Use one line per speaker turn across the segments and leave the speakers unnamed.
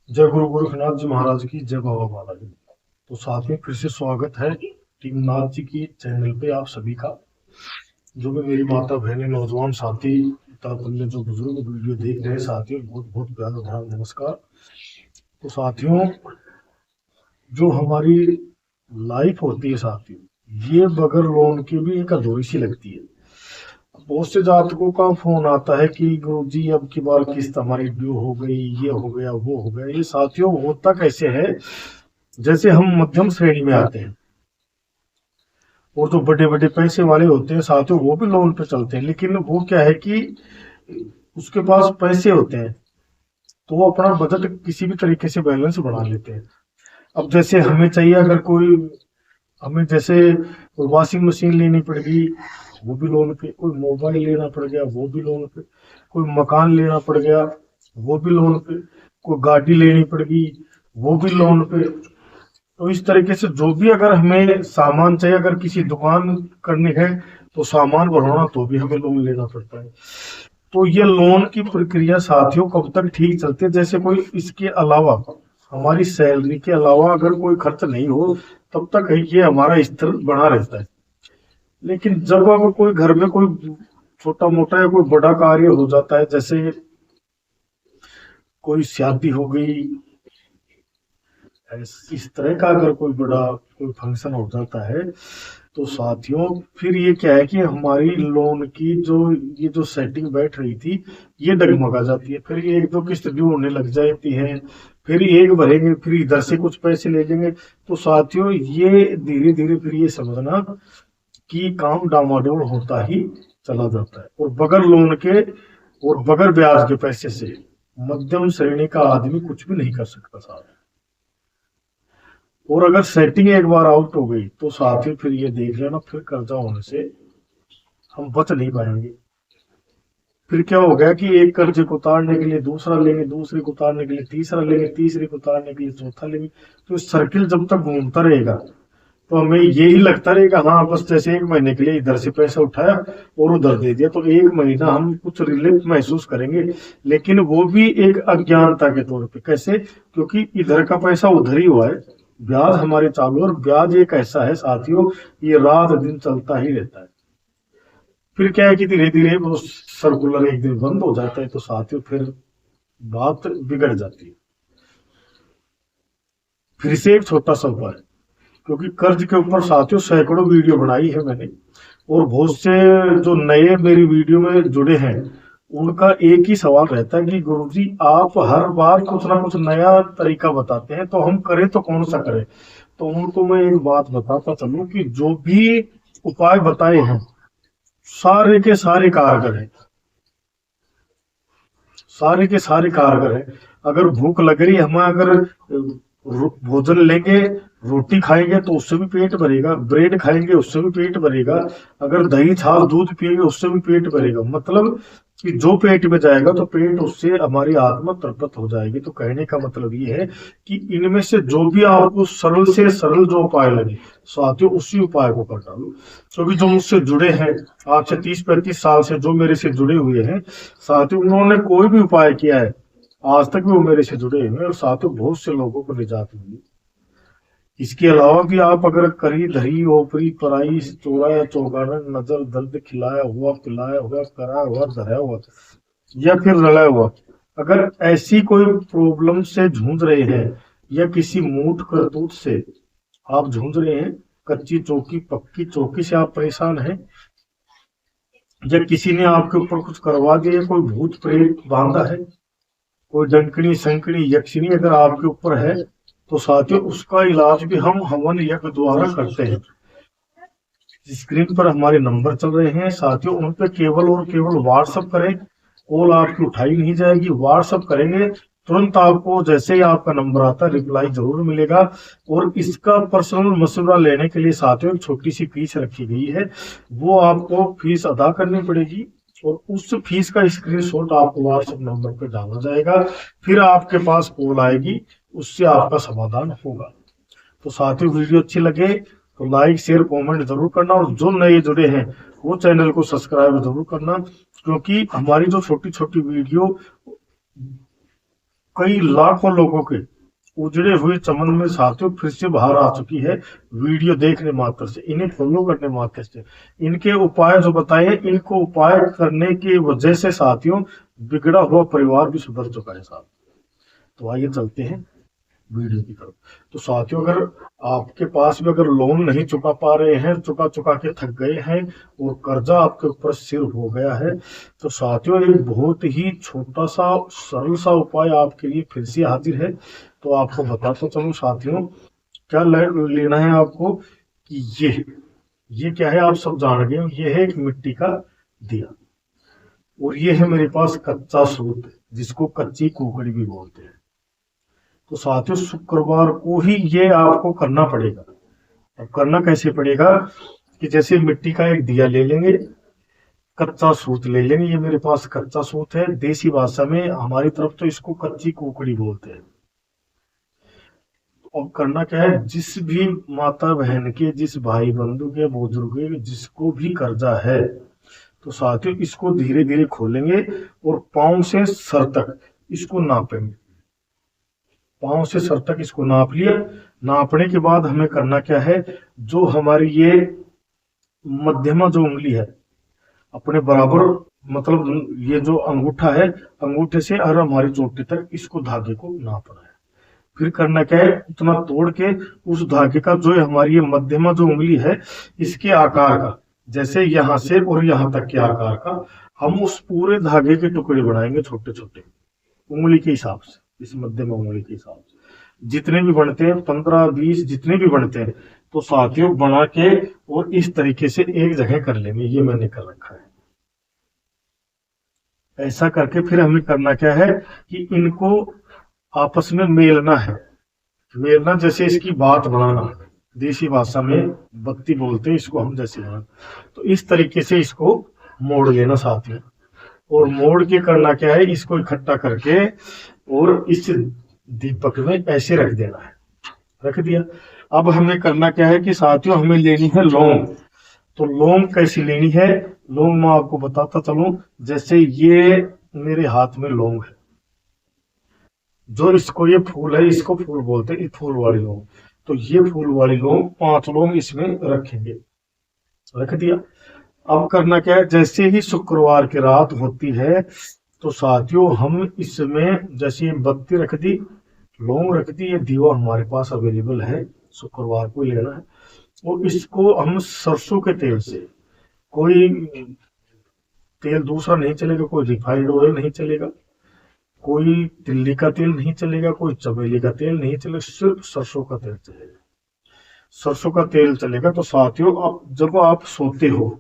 जय गुरु गोरखनाथ जी महाराज की जय बाबा बालाजी। तो साथ में फिर से स्वागत है टीम नाथ जी की चैनल पे आप सभी का। जो भी मेरी माता बहनें नौजवान साथी तातुल्य जो बुजुर्ग वीडियो देख रहे हैं साथियों, बहुत बहुत प्यार भरा नमस्कार। तो साथियों, जो हमारी लाइफ होती है साथियों, ये बगैर लोन के भी एक अधूरी सी लगती है। बहुत से जातकों का फोन आता है कि गुरु जी अब की बार किस्त हमारी ड्यू हो गई, ये हो गया वो हो गया। ये साथियों होता कैसे है, जैसे हम मध्यम श्रेणी में आते हैं और जो बड़े बड़े पैसे वाले होते हैं साथियों, वो भी लोन पे चलते हैं। लेकिन वो क्या है कि उसके पास पैसे होते हैं तो वो अपना बजट किसी भी तरीके से बैलेंस बढ़ा लेते हैं। अब जैसे हमें चाहिए, अगर कोई हमें जैसे वॉशिंग मशीन लेनी पड़ेगी, वो भी लोन पे। कोई मोबाइल लेना पड़ गया, वो भी लोन पे। कोई मकान लेना पड़ गया, वो भी लोन पे। कोई गाड़ी लेनी पड़ेगी, वो भी लोन पे। तो इस तरीके से जो भी अगर हमें सामान चाहिए, अगर किसी दुकान करनी है तो सामान बढ़ाना तो भी हमें लोन लेना पड़ता है। तो ये लोन की प्रक्रिया साथियों कब तक ठीक चलती है, जैसे कोई इसके अलावा हमारी सैलरी के अलावा अगर कोई खर्च नहीं हो तब तक ये हमारा स्तर बना रहता है। लेकिन जब अब कोई घर में कोई छोटा मोटा या कोई बड़ा कार्य हो जाता है, जैसे कोई शादी हो गई, इस तरह का अगर कोई बड़ा कोई फंक्शन हो जाता है, तो साथियों फिर ये क्या है कि हमारी लोन की जो सेटिंग बैठ रही थी, ये डगमगा जाती है। फिर ये एक दो किस्त ड्यू होने लग जाती है, फिर एक भरेंगे, फिर इधर से कुछ पैसे ले लेंगे। तो साथियों ये धीरे धीरे फिर ये समझना कि काम डामाडोल होता ही चला जाता है। और बगैर लोन के और बगैर ब्याज के पैसे से मध्यम श्रेणी का आदमी कुछ भी नहीं कर सकता साहब। और अगर सेटिंग एक बार आउट हो गई तो साथ ही फिर ये देख लेना, फिर कर्जा होने से हम बच नहीं पाएंगे। फिर क्या हो गया कि एक कर्जे को उतारने के लिए दूसरा लेंगे, दूसरे को उतारने के लिए तीसरा लेंगे, तीसरे को उतारने के लिए चौथा लेंगे। तो सर्किल जब तक घूमता रहेगा तो हमें यही लगता रहेगा, हाँ बस जैसे एक महीने के लिए इधर से पैसा उठाया और उधर दे दिया तो एक महीना हम कुछ रिलीफ महसूस करेंगे। लेकिन वो भी एक अज्ञानता के तौर पे। कैसे? क्योंकि इधर का पैसा उधर ही हुआ है, ब्याज हमारे चालू है। और ब्याज एक ऐसा है साथियों, ये रात दिन चलता ही रहता है। फिर क्या है कि धीरे धीरे वो सर्कुलर एक दिन बंद हो जाता है, तो साथियों फिर बात बिगड़ जाती है। फिर से एक छोटा सा उपाय, क्योंकि कर्ज के ऊपर साथियों सैकड़ों वीडियो बनाई है मैंने, और बहुत से जो नए मेरी वीडियो में जुड़े हैं उनका एक ही सवाल रहता है कि गुरुजी आप हर बार कुछ ना कुछ नया तरीका बताते हैं, तो हम करें तो कौन सा करें। तो उनको मैं एक बात बताता चलूं कि जो भी उपाय बताए हैं सारे के सारे कारगर हैं, सारे के सारे कारगर हैं। अगर भूख लग रही है, हमें अगर भोजन लेंगे, रोटी खाएंगे तो उससे भी पेट भरेगा, ब्रेड खाएंगे उससे भी पेट भरेगा, अगर दही छाछ दूध पिएंगे उससे भी पेट भरेगा। मतलब कि जो पेट में जाएगा तो पेट उससे हमारी आत्मा तृप्त हो जाएगी। तो कहने का मतलब ये है कि इनमें से जो भी आपको सरल से सरल जो उपाय लगे साथियों, उसी उपाय को कर डालो। क्योंकि जो मुझसे जुड़े हैं आज से 30-35 साल से, जो मेरे से जुड़े हुए हैं साथियों, उन्होंने कोई भी उपाय किया है आज तक भी वो मेरे से जुड़े हुए हैं, और साथियों बहुत से लोगों को निजात मिली। इसके अलावा भी आप अगर करी धरी ओपरी पराई चोरा या चौगाना नजर दर्द खिलाया हुआ पिलाया हुआ कराया हुआ धराया हुआ या फिर रलाया हुआ, अगर ऐसी कोई प्रॉब्लम से जूझ रहे हैं या किसी मूठ करतूत से आप जूझ रहे हैं, कच्ची चौकी पक्की चौकी से आप परेशान हैं, या किसी ने आपके ऊपर कुछ करवा दिया, कोई भूत प्रेत बांधा है, कोई डंकनी संकनी यक्षिणी अगर आपके ऊपर है, तो साथियों उसका इलाज भी हम हवन यज्ञ द्वारा करते हैं। स्क्रीन पर हमारे नंबर चल रहे हैं साथियों, उन पे केवल और केवल व्हाट्सअप करें। कॉल आपकी उठाई नहीं जाएगी, व्हाट्सअप करेंगे तुरंत आपको जैसे ही आपका नंबर आता है रिप्लाई जरूर मिलेगा। और इसका पर्सनल मशवरा लेने के लिए साथियों एक छोटी सी फीस रखी गई है, वो आपको फीस अदा करनी पड़ेगी, और उस फीस का स्क्रीनशॉट आपको व्हाट्सएप नंबर पर डाला जाएगा। फिर आपके पास कॉल आएगी, उससे आपका समाधान होगा। तो साथियों वीडियो अच्छी लगे तो लाइक शेयर कमेंट जरूर करना, और जो नए जुड़े हैं वो चैनल को सब्सक्राइब जरूर करना। क्योंकि हमारी जो छोटी छोटी वीडियो कई लाखों लोगों के उजड़े हुए चमन में साथियों फिर से बाहर आ चुकी है, वीडियो देखने मात्र से, इन्हें फॉलो करने मात्र से। इनके उपाय जो बताए, इनको उपाय करने की वजह से साथियों बिगड़ा हुआ परिवार भी सुधर चुका है साथ। तो आइए चलते हैं वीडियो की तरफ। तो साथियों, अगर आपके पास भी अगर लोन नहीं चुका पा रहे हैं, चुका चुका के थक गए हैं और कर्जा आपके ऊपर सिर हो गया है, तो साथियों एक बहुत ही छोटा सा सरल सा उपाय आपके लिए फिर से हाजिर है। तो आपको बताता चलूं साथियों, क्या लेना है आपको कि ये क्या है, आप सब जान गए, ये है एक मिट्टी का दिया, और ये है मेरे पास कच्चा सूत, जिसको कच्ची कुकड़ी भी बोलते हैं। तो साथियों शुक्रवार को ही ये आपको करना पड़ेगा। अब करना कैसे पड़ेगा कि जैसे मिट्टी का एक दिया ले लेंगे, कच्चा सूत ले लेंगे, ये मेरे पास कच्चा सूत है, देसी भाषा में हमारी तरफ तो इसको कच्ची कुकड़ी बोलते हैं। अब करना क्या है, जिस भी माता बहन के, जिस भाई बंधु के, बुजुर्ग के, जिसको भी कर्जा है, तो साथियों इसको धीरे धीरे खोलेंगे और पांव से सर तक इसको नापेंगे। पांव से सर तक इसको नाप लिया। नापने के बाद हमें करना क्या है, जो हमारी ये मध्यमा जो उंगली है अपने बराबर, मतलब ये जो अंगूठा है, अंगूठे से और हमारी चोटी तक इसको धागे को नापना है। फिर करना क्या है, उतना तोड़ के उस धागे का जो हमारी ये मध्यमा जो उंगली है, इसके आकार का, जैसे यहां से और यहां तक के आकार का, हम उस पूरे धागे के टुकड़े बनाएंगे छोटे छोटे उंगली के हिसाब से, इस मध्यमा उंगली के हिसाब से जितने भी बनते हैं, 15-20 जितने भी बनते हैं, तो साथियों बना के और इस तरीके से एक जगह कर लेंगे। ये मैंने कर रखा है। ऐसा करके फिर हमें करना क्या है कि इनको आपस में मेलना है। मेलना जैसे इसकी बात बनाना, देसी भाषा में बत्ती बोलते हैं इसको हम, जैसे बनाना। तो इस तरीके से इसको मोड़ लेना साथियों, और मोड़ के करना क्या है, इसको इकट्ठा करके और इस दीपक में ऐसे रख देना है। रख दिया। अब हमें करना क्या है कि साथियों हमें लेनी है लौंग। तो लौंग कैसी लेनी है, लौंग मैं आपको बताता चलूं। जैसे ये मेरे हाथ में लौंग है, जो इसको ये फूल है, इसको फूल बोलते हैं, फूल वाली लौंग। तो ये फूल वाली लौंग 5 लौंग इसमें रखेंगे। रख दिया। अब करना क्या है, जैसे ही शुक्रवार की रात होती है, तो साथियों हम इसमें जैसे बत्ती रख दी, लौंग रख दी, ये दीवा हमारे पास अवेलेबल है, शुक्रवार को लेना है। और इसको हम सरसों के तेल से, कोई तेल दूसरा नहीं चलेगा, कोई रिफाइंड ऑयल नहीं चलेगा, कोई तिल्ली का तेल नहीं चलेगा, कोई चमेली का तेल नहीं चलेगा, सिर्फ सरसों का तेल चलेगा। सरसों का तेल चलेगा। तो साथियों आप जब आप सोते हो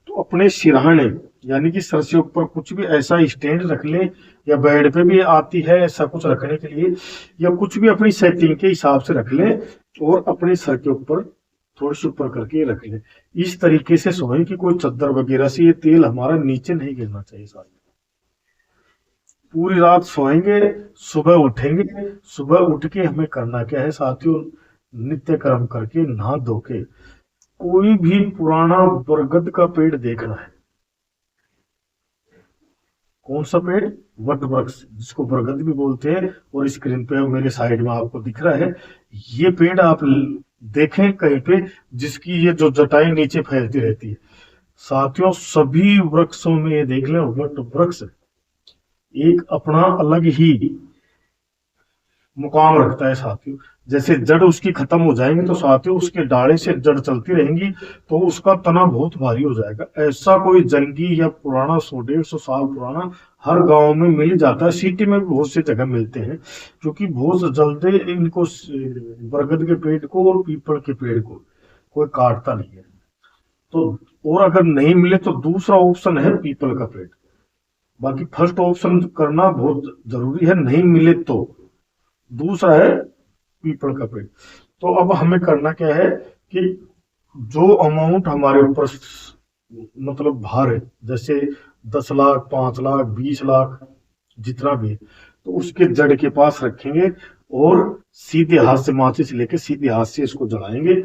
तो अपने सिरहाने यानी कि सर से ऊपर कुछ भी ऐसा स्टैंड रख लें, या बेड पे भी आती है ऐसा कुछ रखने के लिए, या कुछ भी अपनी सेटिंग के हिसाब से रख लें, और अपने सर के ऊपर थोड़ी सी ऊपर करके रख लें। इस तरीके से सोएं कि कोई चद्दर वगैरह से ये तेल हमारा नीचे नहीं गिरना चाहिए। साथ पूरी रात सोएंगे, सुबह उठेंगे, सुबह उठ के हमें करना क्या है साथियों, नित्य कर्म करके नहा धो के कोई भी पुराना बरगद का पेड़ देखना है। कौन सा पेड़, वट वृक्ष, जिसको बरगद भी बोलते हैं, और स्क्रीन पे मेरे साइड में आपको दिख रहा है, ये पेड़ आप देखें कहीं पे, जिसकी ये जो जटाएं नीचे फैलती रहती है। साथियों सभी वृक्षों में ये देख लें, वट वृक्ष एक अपना अलग ही मुकाम रखता है साथियों। जैसे जड़ उसकी खत्म हो जाएंगी, तो साथियों उसके डाले से जड़ चलती रहेंगी, तो उसका तना बहुत भारी हो जाएगा। ऐसा कोई जंगी या पुराना 100-150 साल पुराना हर गांव में मिल जाता है, सिटी में भी बहुत सी जगह मिलते हैं, क्योंकि बहुत जल्दी इनको बरगद के पेड़ को और पीपल के पेड़ को कोई काटता नहीं है। तो और अगर नहीं मिले तो दूसरा ऑप्शन है पीपल का पेड़। बाकी फर्स्ट ऑप्शन करना बहुत जरूरी है, नहीं मिले तो दूसरा है पीपल का पेड़। तो अब हमें करना क्या है कि जो अमाउंट हमारे ऊपर मतलब भार है, जैसे 10 लाख, 5 लाख, 20 लाख, जितना भी है, तो उसके जड़ के पास रखेंगे और सीधे हाथ से माचिस लेके सीधे हाथ से इसको जलाएंगे,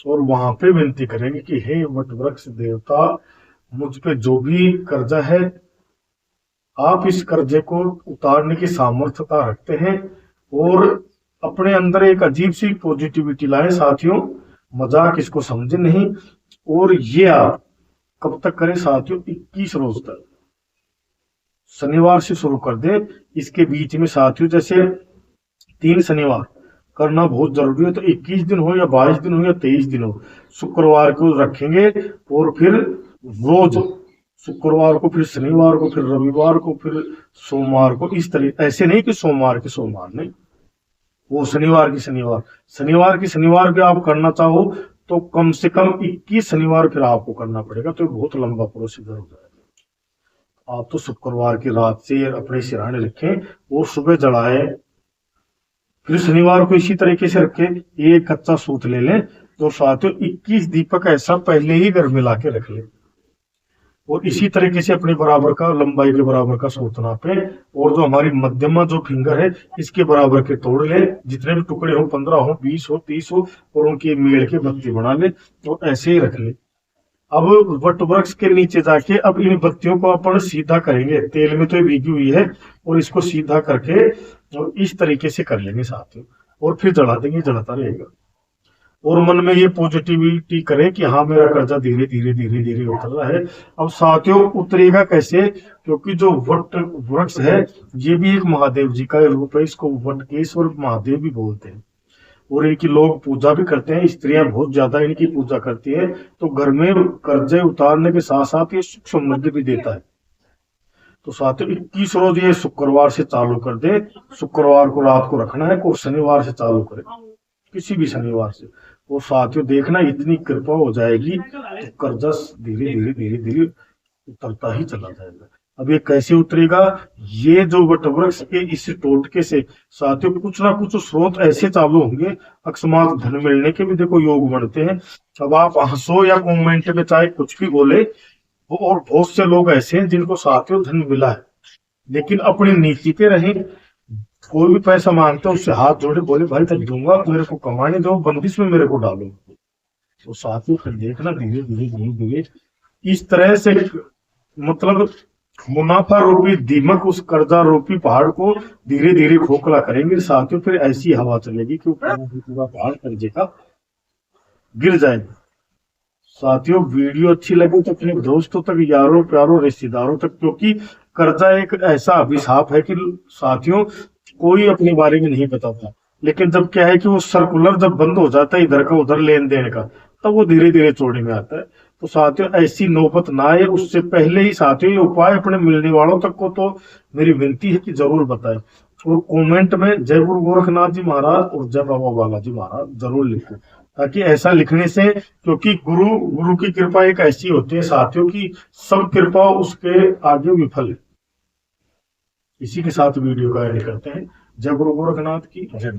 और वहां पे विनती करेंगे कि हे वट वृक्ष देवता, मुझ पे जो भी कर्जा है आप इस कर्जे को उतारने की सामर्थ्यता रखते हैं और अपने अंदर एक अजीब सी पॉजिटिविटी लाए साथियों। मजाक इसको समझे नहीं। और ये आप कब तक करें साथियों? 21 रोज तक, शनिवार से शुरू कर दें। इसके बीच में साथियों जैसे 3 शनिवार करना बहुत जरूरी है, तो 21 दिन हो या 22 दिन हो या 23 दिन हो, शुक्रवार को रखेंगे और फिर रोज शुक्रवार को, फिर शनिवार को, फिर रविवार को, फिर सोमवार को। इस तरीके, ऐसे नहीं कि सोमवार के सोमवार नहीं, वो शनिवार की शनिवार, शनिवार की शनिवार भी आप करना चाहो तो कम से कम 21 शनिवार फिर आपको करना पड़ेगा, तो बहुत लंबा प्रोसीजर हो जाएगा। आप तो शुक्रवार की रात से अपने सिरहाने रखें और सुबह जलाए, फिर शनिवार को इसी तरीके से रखें। एक कच्चा सूत ले लें तो साथियों 21 दीपक ऐसा पहले ही घर में ला के रख लें और इसी तरीके से अपने बराबर का, लंबाई के बराबर का सूत नापे और जो हमारी मध्यमा जो फिंगर है इसके बराबर के तोड़ ले। जितने भी टुकड़े हो, 15 हो, 20 हो, 30 हो, और उनकी मेल के बत्ती बना ले और ऐसे ही रख ले। अब वट वृक्ष के नीचे जाके अब इन बत्तियों को अपन सीधा करेंगे। तेल में तो ये भीगी हुई है और इसको सीधा करके और इस तरीके से कर लेंगे साथियों और फिर जला देंगे, जलाता रहेगा। और मन में ये पॉजिटिविटी करें कि हाँ मेरा कर्जा धीरे धीरे धीरे धीरे उतर रहा है। अब साथियों उतरेगा कैसे? क्योंकि जो वट वृक्ष है ये भी एक महादेव जी का रूप है, इसको वटकेश्वर महादेव भी बोलते हैं और इनकी लोग पूजा भी करते हैं। स्त्रियां बहुत ज्यादा इनकी पूजा करती है। तो घर में कर्जे उतारने के साथ साथ ये सुख समृद्धि भी देता है। तो साथियों 21 रोज ये शुक्रवार से चालू कर दे। शुक्रवार को रात को रखना है और शनिवार से चालू करें, किसी भी शनिवार से। और साथियों देखना इतनी कृपा हो जाएगी तो कर्जा धीरे धीरे धीरे धीरे उतरता ही चला जाएगा। अब ये कैसे उतरेगा? ये जो वटवृक्ष के इस टोटके से साथियों कुछ ना कुछ स्रोत ऐसे चालू होंगे, अकस्मात धन मिलने के भी देखो योग बनते हैं। अब आप हंसो या कमेंट में चाहे कुछ भी बोले, और बहुत से लोग ऐसे हैं जिनको साथियों धन मिला है लेकिन अपनी नीति पे रहे। कोई भी पैसा मांगते उससे हाथ जोड़े, बोले भाई तक दूंगा, मेरे को कमाने दो, बंदिश में मेरे को डालो। तो साथियों फिर देखना धीरे धीरे धीरे धीरे इस तरह से मतलब मुनाफा रूपी दीमक उस कर्जा रूपी पहाड़ को धीरे धीरे खोखला करेंगे साथियों। फिर ऐसी हवा चलेगी कि पूरा पहाड़ कर्जे का गिर जाएगा। साथियों वीडियो अच्छी लगे तो अपने दोस्तों तक, यारों प्यारों रिश्तेदारों तक, क्योंकि कर्जा एक ऐसा अभिशाप है कि साथियों कोई अपने बारे में नहीं बताता। लेकिन जब क्या है कि वो सर्कुलर जब बंद हो जाता है इधर का उधर लेन देन का, तब वो धीरे धीरे चोरी में आता है। तो साथियों ऐसी नौबत ना आए उससे पहले ही साथियों ये उपाय अपने मिलने वालों तक को तो मेरी विनती है कि जरूर बताएं और कमेंट में जय गुरु गोरखनाथ जी महाराज और जय बाबा बालाजी महाराज जरूर लिखें, ताकि ऐसा लिखने से, क्योंकि गुरु की कृपा एक ऐसी होती है साथियों की सब कृपा उसके आगे विफल है। इसी के साथ वीडियो का एंड करते हैं। जय गुरु गोरखनाथ की जय।